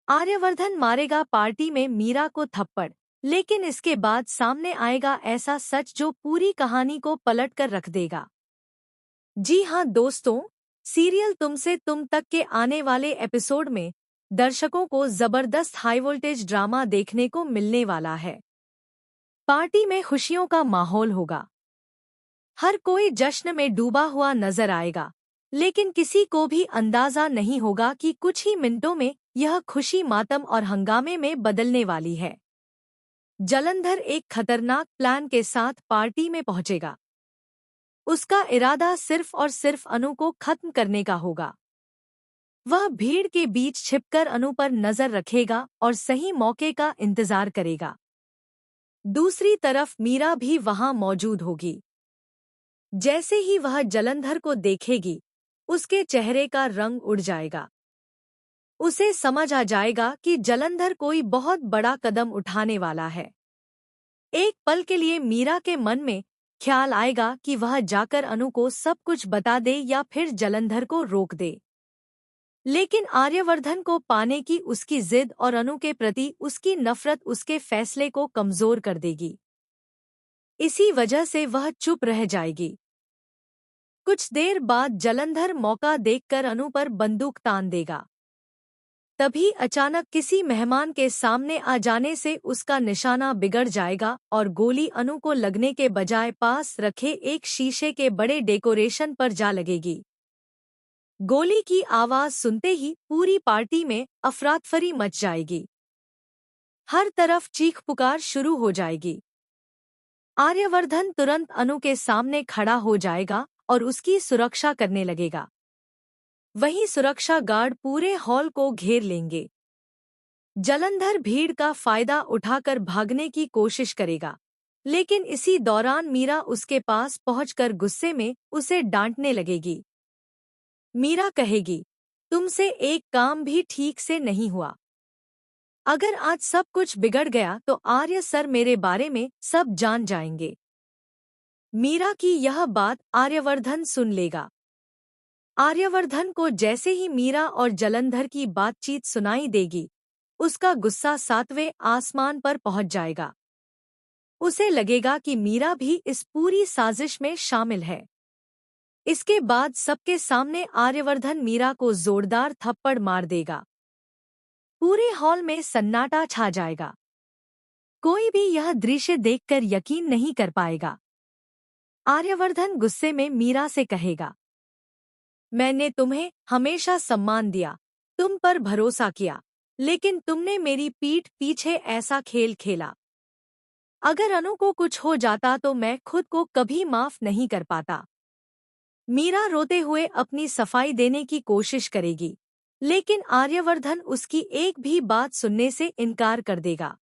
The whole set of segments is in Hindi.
आर्यवर्धन मारेगा पार्टी में मीरा को थप्पड़, लेकिन इसके बाद सामने आएगा ऐसा सच जो पूरी कहानी को पलट कर रख देगा। जी हाँ दोस्तों, सीरियल तुमसे तुम तक के आने वाले एपिसोड में दर्शकों को जबरदस्त हाई वोल्टेज ड्रामा देखने को मिलने वाला है। पार्टी में खुशियों का माहौल होगा। हर कोई जश्न में डूबा हुआ नजर आएगा, लेकिन किसी को भी अंदाजा नहीं होगा कि कुछ ही मिनटों में यह खुशी मातम और हंगामे में बदलने वाली है। जलंधर एक खतरनाक प्लान के साथ पार्टी में पहुंचेगा। उसका इरादा सिर्फ और सिर्फ अनु को खत्म करने का होगा। वह भीड़ के बीच छिपकर अनु पर नजर रखेगा और सही मौके का इंतजार करेगा। दूसरी तरफ मीरा भी वहां मौजूद होगी। जैसे ही वह जलंधर को देखेगी, उसके चेहरे का रंग उड़ जाएगा। उसे समझ आ जाएगा कि जलंधर कोई बहुत बड़ा कदम उठाने वाला है। एक पल के लिए मीरा के मन में ख्याल आएगा कि वह जाकर अनु को सब कुछ बता दे या फिर जलंधर को रोक दे। लेकिन आर्यवर्धन को पाने की उसकी जिद और अनु के प्रति उसकी नफरत उसके फैसले को कमजोर कर देगी। इसी वजह से वह चुप रह जाएगी। कुछ देर बाद जलंधर मौका देखकर अनु पर बंदूक तान देगा। तभी अचानक किसी मेहमान के सामने आ जाने से उसका निशाना बिगड़ जाएगा और गोली अनु को लगने के बजाय पास रखे एक शीशे के बड़े डेकोरेशन पर जा लगेगी। गोली की आवाज सुनते ही पूरी पार्टी में अफरातफरी मच जाएगी। हर तरफ चीख पुकार शुरू हो जाएगी। आर्यवर्धन तुरंत अनु के सामने खड़ा हो जाएगा और उसकी सुरक्षा करने लगेगा। वहीं सुरक्षा गार्ड पूरे हॉल को घेर लेंगे। जलंधर भीड़ का फायदा उठाकर भागने की कोशिश करेगा, लेकिन इसी दौरान मीरा उसके पास पहुंचकर गुस्से में उसे डांटने लगेगी। मीरा कहेगी, तुमसे एक काम भी ठीक से नहीं हुआ। अगर आज सब कुछ बिगड़ गया तो आर्य सर मेरे बारे में सब जान जाएंगे। मीरा की यह बात आर्यवर्धन सुन लेगा। आर्यवर्धन को जैसे ही मीरा और जलंधर की बातचीत सुनाई देगी, उसका गुस्सा 7वें आसमान पर पहुंच जाएगा। उसे लगेगा कि मीरा भी इस पूरी साजिश में शामिल है। इसके बाद सबके सामने आर्यवर्धन मीरा को जोरदार थप्पड़ मार देगा। पूरे हॉल में सन्नाटा छा जाएगा। कोई भी यह दृश्य देखकर यकीन नहीं कर पाएगा। आर्यवर्धन गुस्से में मीरा से कहेगा, मैंने तुम्हें हमेशा सम्मान दिया, तुम पर भरोसा किया, लेकिन तुमने मेरी पीठ पीछे ऐसा खेल खेला। अगर अनु को कुछ हो जाता तो मैं खुद को कभी माफ नहीं कर पाता। मीरा रोते हुए अपनी सफाई देने की कोशिश करेगी, लेकिन आर्यवर्धन उसकी एक भी बात सुनने से इनकार कर देगा।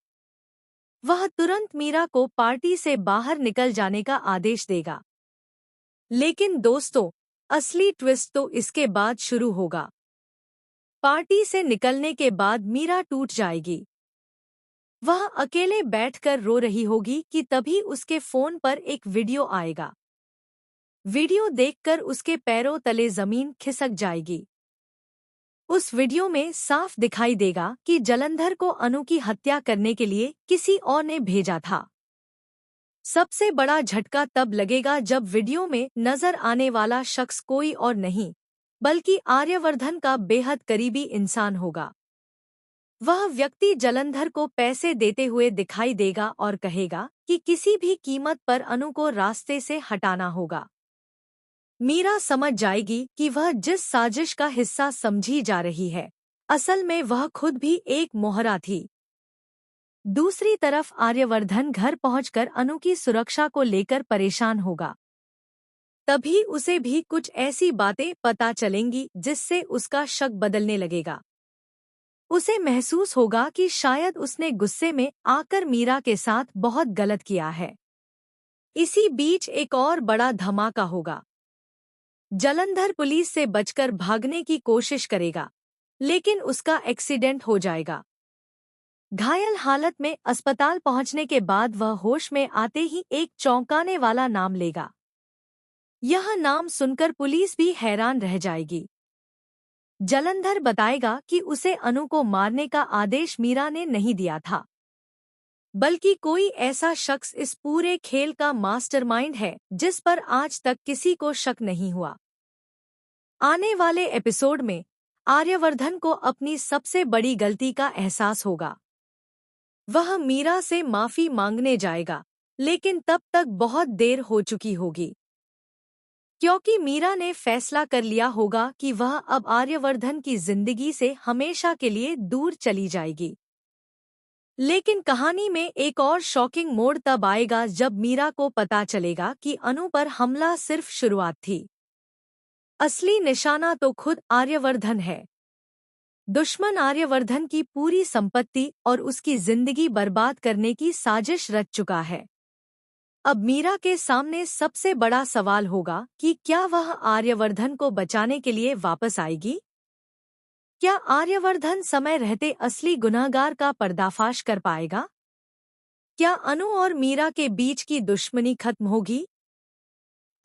वह तुरंत मीरा को पार्टी से बाहर निकल जाने का आदेश देगा। लेकिन दोस्तों, असली ट्विस्ट तो इसके बाद शुरू होगा। पार्टी से निकलने के बाद मीरा टूट जाएगी। वह अकेले बैठकर रो रही होगी कि तभी उसके फोन पर एक वीडियो आएगा। वीडियो देखकर उसके पैरों तले जमीन खिसक जाएगी। उस वीडियो में साफ दिखाई देगा कि जलंधर को अनु की हत्या करने के लिए किसी और ने भेजा था। सबसे बड़ा झटका तब लगेगा जब वीडियो में नजर आने वाला शख्स कोई और नहीं, बल्कि आर्यवर्धन का बेहद करीबी इंसान होगा। वह व्यक्ति जलंधर को पैसे देते हुए दिखाई देगा और कहेगा कि किसी भी कीमत पर अनु को रास्ते से हटाना होगा। मीरा समझ जाएगी कि वह जिस साजिश का हिस्सा समझी जा रही है, असल में वह खुद भी एक मोहरा थी। दूसरी तरफ आर्यवर्धन घर पहुंचकर अनु की सुरक्षा को लेकर परेशान होगा। तभी उसे भी कुछ ऐसी बातें पता चलेंगी जिससे उसका शक बदलने लगेगा। उसे महसूस होगा कि शायद उसने गुस्से में आकर मीरा के साथ बहुत गलत किया है। इसी बीच एक और बड़ा धमाका होगा। जलंधर पुलिस से बचकर भागने की कोशिश करेगा, लेकिन उसका एक्सीडेंट हो जाएगा। घायल हालत में अस्पताल पहुंचने के बाद वह होश में आते ही एक चौंकाने वाला नाम लेगा। यह नाम सुनकर पुलिस भी हैरान रह जाएगी। जलंधर बताएगा कि उसे अनु को मारने का आदेश मीरा ने नहीं दिया था, बल्कि कोई ऐसा शख्स इस पूरे खेल का मास्टरमाइंड है जिस पर आज तक किसी को शक नहीं हुआ। आने वाले एपिसोड में आर्यवर्धन को अपनी सबसे बड़ी गलती का एहसास होगा। वह मीरा से माफी मांगने जाएगा, लेकिन तब तक बहुत देर हो चुकी होगी, क्योंकि मीरा ने फैसला कर लिया होगा कि वह अब आर्यवर्धन की जिंदगी से हमेशा के लिए दूर चली जाएगी। लेकिन कहानी में एक और शॉकिंग मोड़ तब आएगा जब मीरा को पता चलेगा कि अनु पर हमला सिर्फ शुरुआत थी। असली निशाना तो खुद आर्यवर्धन है। दुश्मन आर्यवर्धन की पूरी संपत्ति और उसकी जिंदगी बर्बाद करने की साजिश रच चुका है। अब मीरा के सामने सबसे बड़ा सवाल होगा कि क्या वह आर्यवर्धन को बचाने के लिए वापस आएगी? क्या आर्यवर्धन समय रहते असली गुनहगार का पर्दाफाश कर पाएगा? क्या अनु और मीरा के बीच की दुश्मनी खत्म होगी?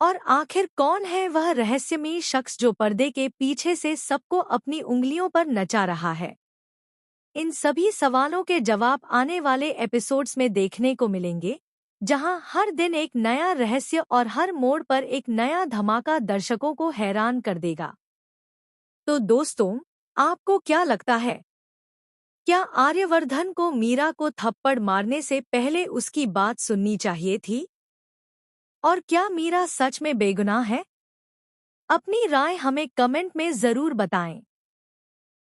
और आखिर कौन है वह रहस्यमयी शख्स जो पर्दे के पीछे से सबको अपनी उंगलियों पर नचा रहा है? इन सभी सवालों के जवाब आने वाले एपिसोड्स में देखने को मिलेंगे, जहां हर दिन एक नया रहस्य और हर मोड़ पर एक नया धमाका दर्शकों को हैरान कर देगा। तो दोस्तों, आपको क्या लगता है? क्या आर्यवर्धन को मीरा को थप्पड़ मारने से पहले उसकी बात सुननी चाहिए थी? और क्या मीरा सच में बेगुनाह है? अपनी राय हमें कमेंट में जरूर बताएं।